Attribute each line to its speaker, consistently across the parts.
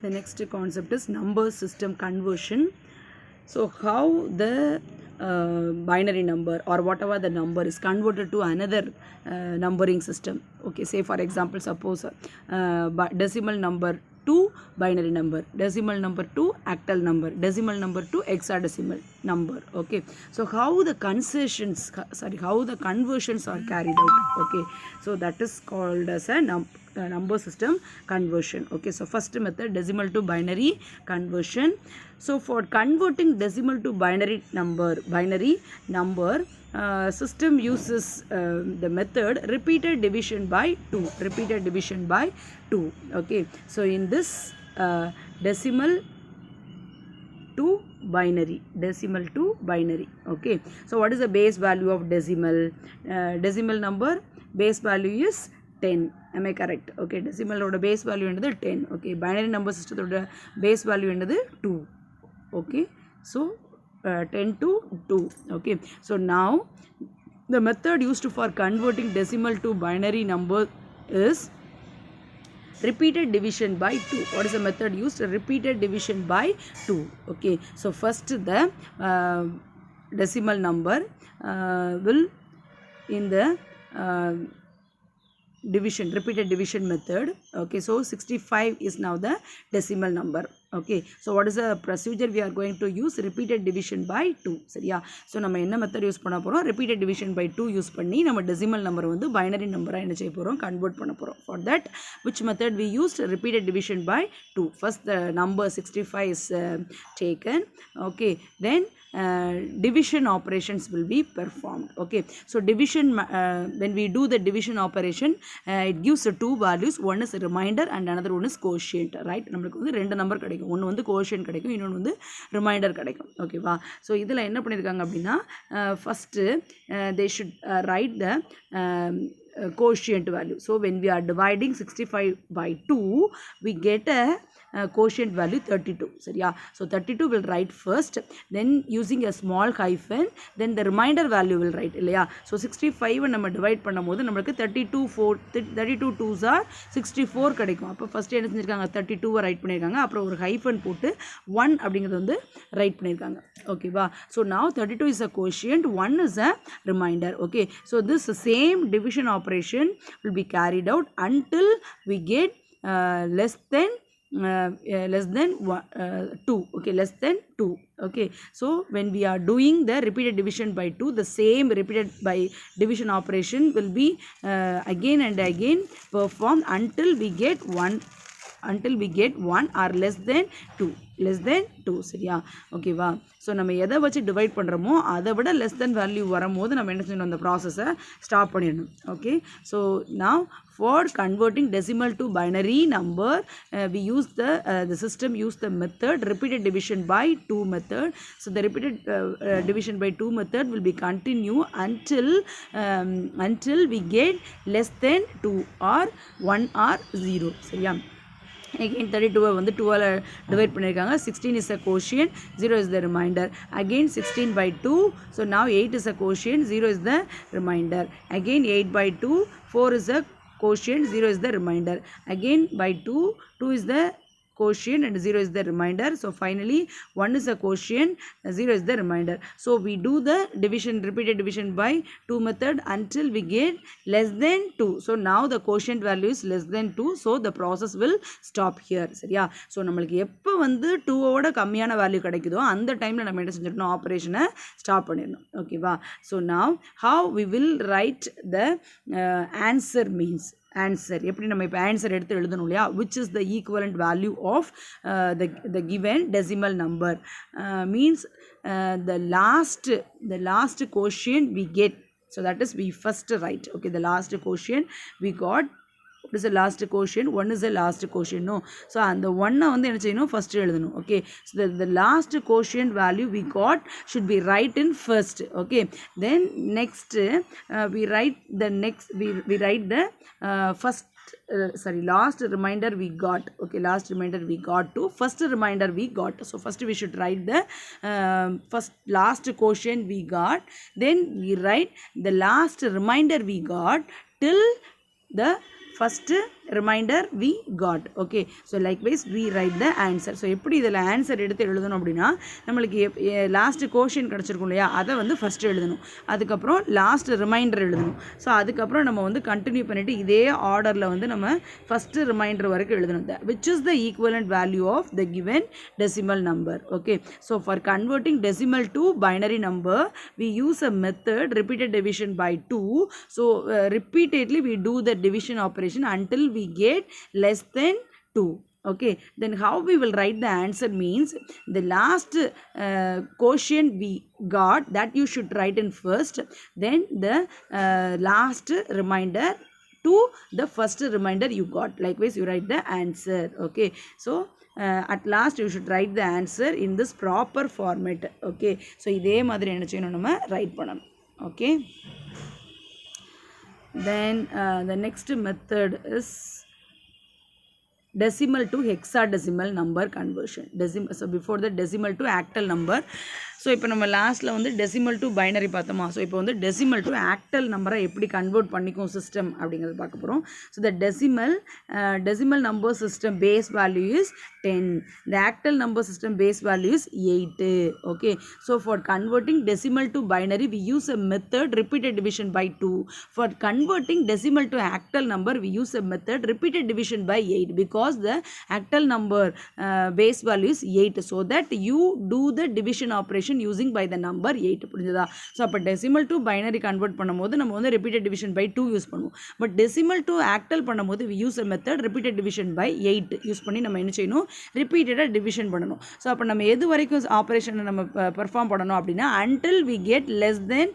Speaker 1: The next concept is number system conversion. So how the binary number or whatever the number is converted to another numbering system. Okay, say for example, suppose decimal number to binary number, decimal number to octal number, decimal number to hexadecimal number. Okay, so how the how the conversions are carried out. Okay, so that is called as a number system conversion. Okay, so first method, decimal to binary conversion. So for converting decimal to binary number system uses the method repeated division by 2. Okay, so in this decimal to binary. Okay, so what is the base value of decimal? Decimal number base value is 10. Am I correct? Okay, decimal oda base value endadu 10. Okay, binary number system oda base value endadu 2. Okay, so 10 to 2. Okay, so now the method used for converting decimal to binary number is repeated division by 2. What is the method used? Repeated division by 2. Okay, so first the decimal number will in the repeated division method. Okay, so 65 is now the decimal number. Okay, so what is the procedure we are going to use? Repeated division by 2. சரியா? So நம்ம என்ன method use பண்ண போறோம்? Repeated division by 2 use பண்ணி நம்ம decimal number வந்து binary number என்ன செய்ய போறோம்? Convert பண்ண போறோம். For that, which method we used? Repeated division by 2. First the number 65 is taken. Okay, then division operations will be performed. Okay, so division when we do the division operation, it gives two values. One is a remainder and another one is quotient. Right, நம்மளுக்கு வந்து ரெண்டு number கிடைக்கும். ஒன்று வந்து quotient கிடைக்கும், இன்னொன்று வந்து reminder கிடைக்கும். ஓகேவா? ஸோ இதில் என்ன பண்ணியிருக்காங்க அப்படின்னா, first they should write the quotient value. So when we are dividing 65 by 2, we get a quotient value 32. சரியா? So 32 will write first, then using a small hyphen, then the remainder value will write. இல்லையா? So 65 நம்ம divide பண்ணும் போது நம்மளுக்கு 32 2s are 64 கிடைக்கும். அப்போ first என்ன செஞ்சுருக்காங்க? 32 ரைட் பண்ணியிருக்காங்க. அப்புறம் ஒரு ஹைஃபன் போட்டு 1 அப்படிங்கிறது வந்து ரைட் பண்ணியிருக்காங்க. ஓகேவா? So now 32 is a quotient, 1 is a remainder. Okay, so this same division operation will be carried out until we get less than 2. Okay, less than 2. Okay, so when we are doing the repeated division by 2, the same repeated by division operation will be again and again performed until we get 1 or less than 2. சரியா? ஓகேவா? So நம்ம எதை வச்சு divide பண்ணுறோமோ அதை விட less than value வரும்போது நம்ம என்ன செய்யணும்? அந்த ப்ராசஸை ஸ்டாப் பண்ணிடணும். Okay, so now for converting decimal to binary number we use the system use the method repeated division by 2 method. So the repeated division by 2 method will be continue until we get less than 2 or 1 or 0. சரியா? Again 32 வந்து 2 all divide பண்ணியிருக்காங்க. 16 is a quotient, 0 is the remainder. Again 16 by 2, so now 8 is a quotient, 0 is the remainder. Again 8 by 2, 4 is a quotient, 0 is the remainder. Again by 2, 2 is the quotient and 0 is the remainder. So finally 1 is a quotient, 0 is the remainder. So we do the repeated division by 2 method until we get less than 2. So now the quotient value is less than 2, so the process will stop here. சரியா? So நம்மளுக்கு எப்போ வந்து 2ஓட கம்மியான value கிடைக்குதோ அந்த டைமில் நம்ம என்ன செஞ்சிடணும்? ஆப்ரேஷனை ஸ்டாப் பண்ணிடணும். ஓகேவா? So now how we will write the answer means answer எப்படி நம்ம இப்போ ஆன்சர் எடுத்து எழுதணும் இல்லையா? Which is the equivalent value of the given decimal number means the last quotient we get. So that is we first write. Okay, the last quotient we got. What is the last quotient? 1 is the last quotient. No, so and the 1 வந்து என்ன செய்யணும்? First எழுதணும். Okay, so the last quotient value we got should be write in first. Okay, then next we write the first last remainder we got. Okay, last remainder we got to first remainder we got. So first we should write the last quotient we got, then we write the last remainder we got till the first remainder we got. Okay, so likewise we write the answer. So எப்படி இதில் answer எடுத்து எழுதணும் அப்படின்னா நம்மளுக்கு last கோஷன் கிடச்சிருக்கும் இல்லையா, அதை வந்து ஃபஸ்ட்டு எழுதணும், அதுக்கப்புறம் லாஸ்ட் ரிமைண்டர் எழுதணும். ஸோ அதுக்கப்புறம் நம்ம வந்து கண்டினியூ பண்ணிவிட்டு இதே ஆர்டரில் வந்து நம்ம ஃபஸ்ட்டு ரிமைண்டர் வரைக்கும் எழுதணும். Which is the equivalent value of the given decimal number. Okay, so for converting decimal to binary number we use a method repeated division by 2. So repeatedly we do the division operation until we get less than 2. Okay, then how we will write the answer means the last quotient we got, that you should write in first, then the last remainder to the first remainder you got. Likewise you write the answer. Okay, so at last you should write the answer in this proper format. Okay, so இதே மாதிரி என்ன செய்யணும், நம்ம right பண்ணணும். Okay, then the next method is decimal to hexadecimal number conversion. So before the decimal to octal number. So இப்போ நம்ம லாஸ்ட்டில் வந்து டெசிமல் டு பைனரி பார்த்தோமா. ஸோ இப்போ வந்து டெசிமல் டு ஆக்டல் நம்பரை எப்படி கன்வெர்ட் பண்ணிக்கும் சிஸ்டம் அப்படிங்கிறது பார்க்க போகிறோம். So the decimal number system base value is 10. The octal number system base value is 8. Okay, so for converting decimal to binary we use a method repeated division by 2. For converting decimal to octal number we use a method repeated division by 8 because the octal number base value is 8, so that you do the division operation using by the number 8. புரிஞ்சதா? So அப்போ decimal to binary convert பண்ணும்போது நம்ம வந்து repeated division by 2 use பண்ணுவோம். But decimal to octal பண்ணும்போது we use a method repeated division by 8 use பண்ணி நம்ம என்ன செய்யணும், ரிப்பீட்டடாக டிவிஷன் பண்ணணும். ஸோ அப்போ நம்ம எது வரைக்கும் ஆப்ரேஷனை நம்ம பெர்ஃபார்ம் பண்ணணும் அப்படின்னா until we get less than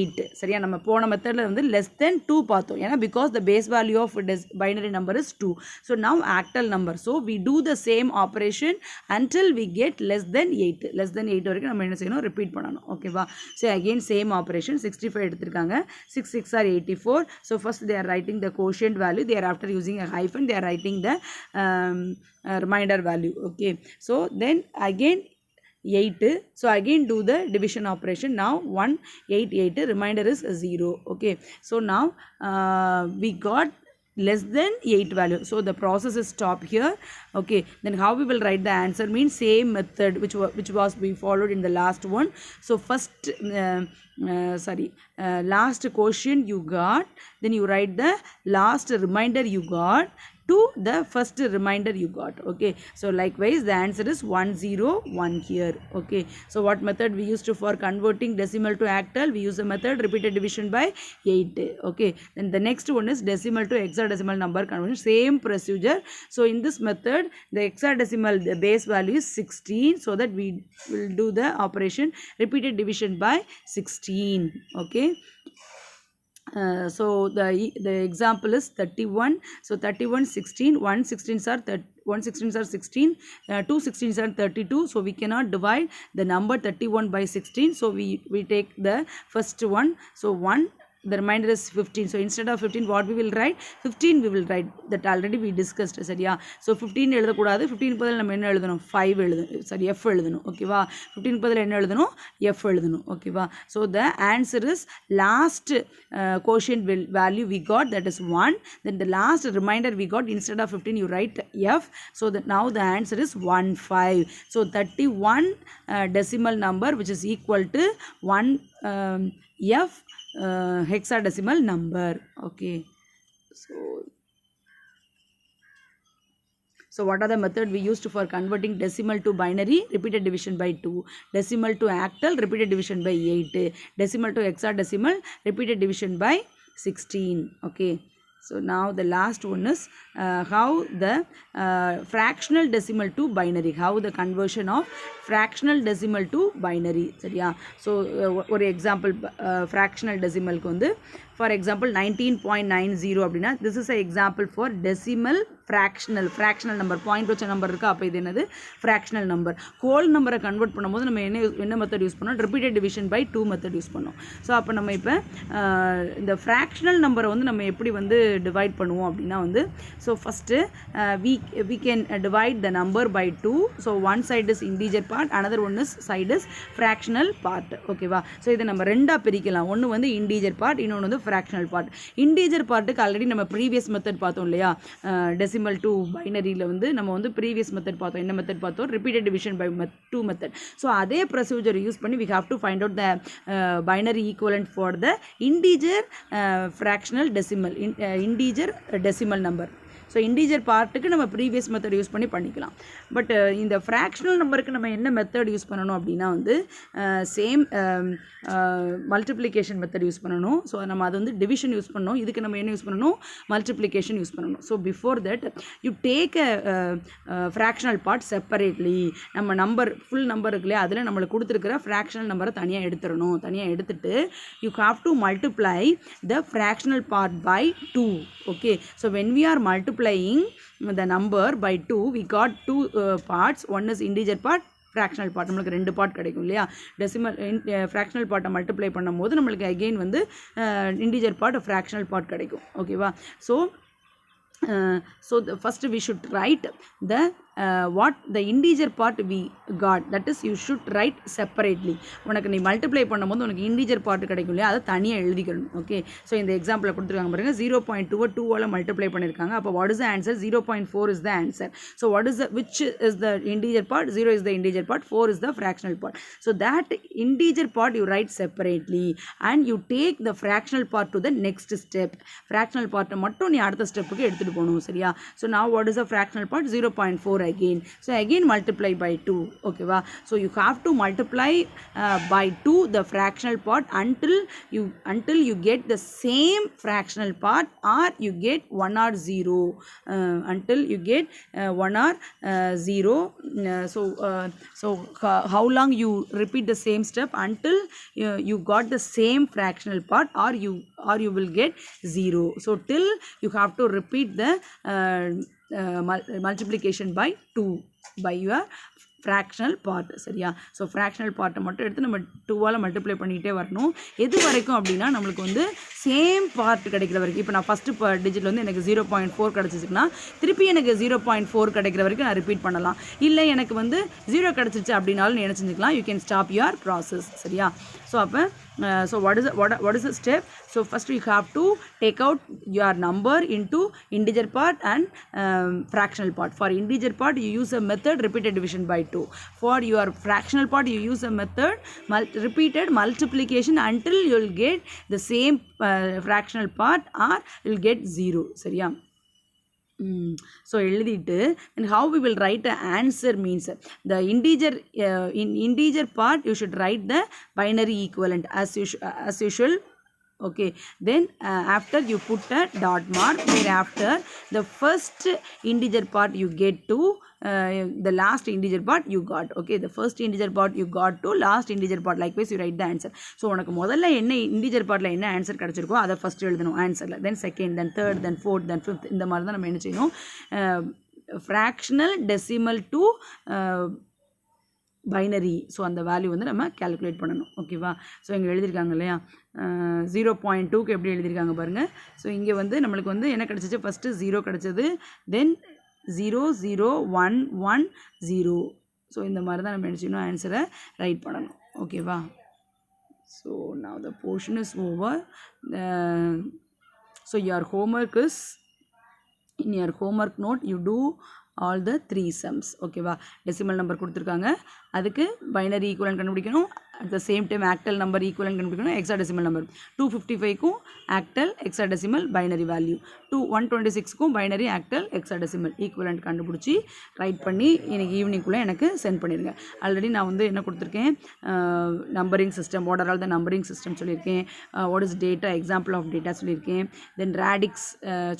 Speaker 1: 8. சரியா? நம்ம போன மெத்தடில் வந்து less than 2 பார்த்தோம். ஏன்னா because the base value of binary number is 2. So now actal number. So we do the same operation until we get less than 8. less than 8 வரைக்கும் நம்ம என்ன செய்யணும், ரிப்பீட் பண்ணணும். ஓகேவா? ஸோ அகெயின் சேம் ஆப்ரேஷன் 65 எடுத்திருக்காங்க. 6 6 are 84. So first they are writing the quotient value. They are after using a hyphen they are writing the remainder value. Okay, so then again 8. So again do the division operation. Now 1 8 8 remainder is 0. Okay, so now we got less than 8 value. So the process is stop here. Okay, then how we will write the answer means same method which was we followed in the last one. So first last quotient you got, then you write the last remainder you got to the first remainder you got. Okay, so likewise the answer is 101 here. Okay, so what method we used to for converting decimal to octal? We use a method repeated division by 8. Okay, then the next one is decimal to hexadecimal number conversion. Same procedure. So in this method the hexadecimal the base value is 16, so that we will do the operation repeated division by 16. Okay, so the example is 31. So 31 16, 1 16s are 16, 2 16s are 32. So we cannot divide the number 31 by 16. So we take the first one. So 1, the remainder is 15. So instead of 15 what we will write, 15 we will write. That already we discussed. சரியா? So 15 எழுதக்கூடாது. 15 பதில் நம்ம என்ன எழுதணும், 5 எழுதணும். சரி, F எழுதணும். ஓகேவா? 15 பதில் என்ன எழுதணும், F எழுதணும். ஓகேவா? So the answer is last quotient value we got, that is 1. Then the last remainder we got, instead of 15 you write F. So that now the answer is 15. So 31 decimal number which is equal to 1 F hexadecimal number. Okay, so what are the method we used for converting decimal to binary? Repeated division by 2. Decimal to octal, repeated division by 8. Decimal to hexadecimal, repeated division by 16. Okay, so now the last one is how the fractional decimal to binary. How the conversion of fractional decimal to binary. சரியா? So ஒரு example fractional decimal க்கு வந்து for example 19.90 அப்படின்னா this is a example for decimal fractional number. Point வச்ச number இருக்குது, அப்போ இது என்னது, ஃப்ராக்ஷனல் நம்பர். ஹோல் நம்பரை கன்வெர்ட் பண்ணும்போது நம்ம என்ன மெத்தட் யூஸ் பண்ணோம், repeated division by 2 method use பண்ணோம். ஸோ அப்போ நம்ம இப்போ இந்த ஃப்ராக்ஷனல் நம்பரை வந்து நம்ம எப்படி வந்து டிவைட் பண்ணுவோம் அப்படின்னா வந்து, so first we can divide the number by 2. So one side is integer part, another one is side is fractional part. ஓகேவா? ஸோ இதை நம்ம ரெண்டாக பிரிக்கலாம். ஒன்று வந்து integer part, இன்னொன்று வந்து ஃப்ராக்ஷனல் பார்ட். இன்டீஜர் பார்ட்டுக்கு ஆல்ரெடி நம்ம ப்ரீவியஸ் மெத்தட் பார்த்தோம் இல்லையா, டெசிமல் டு பைனரியில் வந்து நம்ம வந்து ப்ரீவியஸ் மெத்தட் பார்த்தோம். என்ன மெத்தட் பார்த்தோம்? Repeated division by 2 method. So அதே ப்ரொசீஜர் யூஸ் பண்ணி we have to find out the binary equivalent for the integer fractional decimal integer decimal number. So integer பார்ட்டுக்கு நம்ம ப்ரீவியஸ் மெத்தட் யூஸ் பண்ணிக்கலாம். But இந்த fractional நம்பருக்கு நம்ம என்ன மெத்தட் யூஸ் பண்ணணும் அப்படின்னா வந்து சேம் மல்டிப்ளிகேஷன் மெத்தட் யூஸ் பண்ணணும். ஸோ நம்ம அது வந்து டிவிஷன் யூஸ் பண்ணணும். இதுக்கு நம்ம என்ன யூஸ் பண்ணணும்? மல்டிப்ளிகேஷன் யூஸ் பண்ணணும். So before that you take fractional part separately. நம்ம நம்பர் ஃபுல் நம்பர் இருக்கு இல்லையா, அதில் நம்மளுக்கு கொடுத்துருக்கிற ஃப்ராக்ஷனல் நம்பரை தனியாக எடுத்துடணும். தனியாக எடுத்துட்டு you have to multiply the fractional part by 2. Okay, so when we are multiplying the number by 2, we got 2 parts. One is integer part, fractional part. நம்மளுக்கு 2 பார்ட் கிடைக்கும் இல்லையா. டெசிமல் ஃப்ராக்ஷனல் பார்ட்டை மல்டிப்ளை பண்ணும்போது நம்மளுக்கு அகெயின் வந்து integer part fractional part கிடைக்கும். ஓகேவா. So first we should write the what the integer part we got, that is you should write separately. உனக்கு நீ மல்டிப்ளை பண்ணும்போது உனக்கு இன்டீஜர் பார்ட் கிடைக்கும் இல்லையா, அதை தனியாக எழுதிக்கணும். ஓகே, ஸோ இந்த எக்ஸாம்பிளில் கொடுத்துருக்காங்க பாருங்கள். 0.2 2ஆல் மல்டிப்ளை பண்ணியிருக்காங்க. அப்போ what is the answer? 0.4 is the answer. So what is the which is the integer part? 0 is the integer part, 4 is the fractional part. So that integer part you write separately and you take the fractional part to the next step. fractional part மட்டும் நீ அடுத்த ஸ்டெப்புக்கு எடுத்துகிட்டு போகணும். சரியா. So now what is the fractional part? 0.4 again. So again multiply by 2. Okay va. So you have to multiply by 2 the fractional part until you get the same fractional part or you get 1 or 0. Until you get 1 or 0. So how long you repeat the same step until you got the same fractional part or you will get 0. So till you have to repeat the multiplication by 2 by your fractional part. சரியா. So fractional பார்ட்டை மட்டும் எடுத்து நம்ம 2ஆல் multiply பண்ணிகிட்டே வரணும். எது வரைக்கும் அப்படின்னா நம்மளுக்கு வந்து சேம் பார்ட் கிடைக்கிற வரைக்கும். இப்போ நான் ஃபஸ்ட்டு டிஜிட் வந்து எனக்கு 0.4 கிடச்சிச்சுன்னா திருப்பி எனக்கு 0.4 கிடைக்கிற வரைக்கும் நான் ரிப்பீட் பண்ணலாம். இல்லை எனக்கு வந்து 0 கிடச்சிச்சு அப்படின்னாலும் நீ என்ன செஞ்சுக்கலாம், you can stop your process. சரியா. ஸோ அப்போ so what is the step? So first you have to take out your number into integer part and fractional part. For integer part you use a method repeated division by 2. For your fractional part you use a method repeated multiplication until you will get the same fractional part or you will get 0. சரியா. So எழுதிட்டு and how we will write the answer means the integer in integer part you should write the binary equivalent as usual. Okay, then after you put a dot mark, thereafter the first integer part you get to the last integer part you got. Okay, the first integer part you got to last integer part, likewise you write the answer. So உனக்கு முதல்ல என்ன integer partல என்ன answer கிடைச்சிருக்கோ அதை first எழுதணும் ஆன்சர்ல, then second, then third, then fourth, then fifth. இந்த மாதிரி தான் நம்ம என்ன செய்யணும். Fractional decimal to binary. So அந்த வேல்யூ வந்து நம்ம கேல்குலேட் பண்ணணும். ஓகேவா. ஸோ இங்கே எழுதியிருக்காங்க இல்லையா 0.2க்கு எப்படி எழுதியிருக்காங்க பாருங்கள். ஸோ இங்கே வந்து நம்மளுக்கு வந்து என்ன கிடச்சிச்சு, ஃபஸ்ட்டு 0 கிடச்சது, தென் 0 0 1 1 0. ஸோ இந்த மாதிரி தான் நம்ம நினச்சிக்கணும் ஆன்சரை ரைட் பண்ணணும். ஓகேவா. So now the portion is over. So your homework is, in your homework note you do all the 3 sums. ஓகேவா. டெசிமல் நம்பர் கொடுத்துருக்காங்க, அதுக்கு பைனரி ஈக்குவலன்ட் கண்டுபிடிக்கணும். At the same time octal number equivalent கண்டுபிடிக்கணும். Hexadecimal number 255க்கும் octal hexadecimal binary value, 126க்கும் binary octal hexadecimal equivalent கண்டுபிடிச்சி write பண்ணி இன்னைக்கு ஈவினிங்குள்ளே எனக்கு சென்ட் பண்ணிடுங்க. ஆல்ரெடி நான் வந்து என்ன கொடுத்துருக்கேன், numbering system, what are all the numbering system சொல்லியிருக்கேன், what is data, example of data சொல்லியிருக்கேன், தென் ரேடிக்ஸ்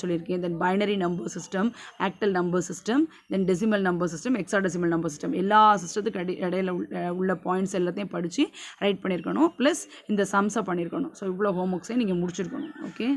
Speaker 1: சொல்லியிருக்கேன், then binary number system, octal number system, then decimal number system, hexadecimal number system, எல்லா சிஸ்டத்துக்கு இடையில உள்ள பாயிண்ட்ஸ் எல்லாத்தையும் படித்து right பண்ணியிருக்கணும். ப்ளஸ் இந்த சம்ஸை பண்ணியிருக்கணும். ஸோ இவ்வளோ ஹோம் ஒர்க்ஸையும் நீங்கள் முடிச்சிருக்கணும். ஓகே.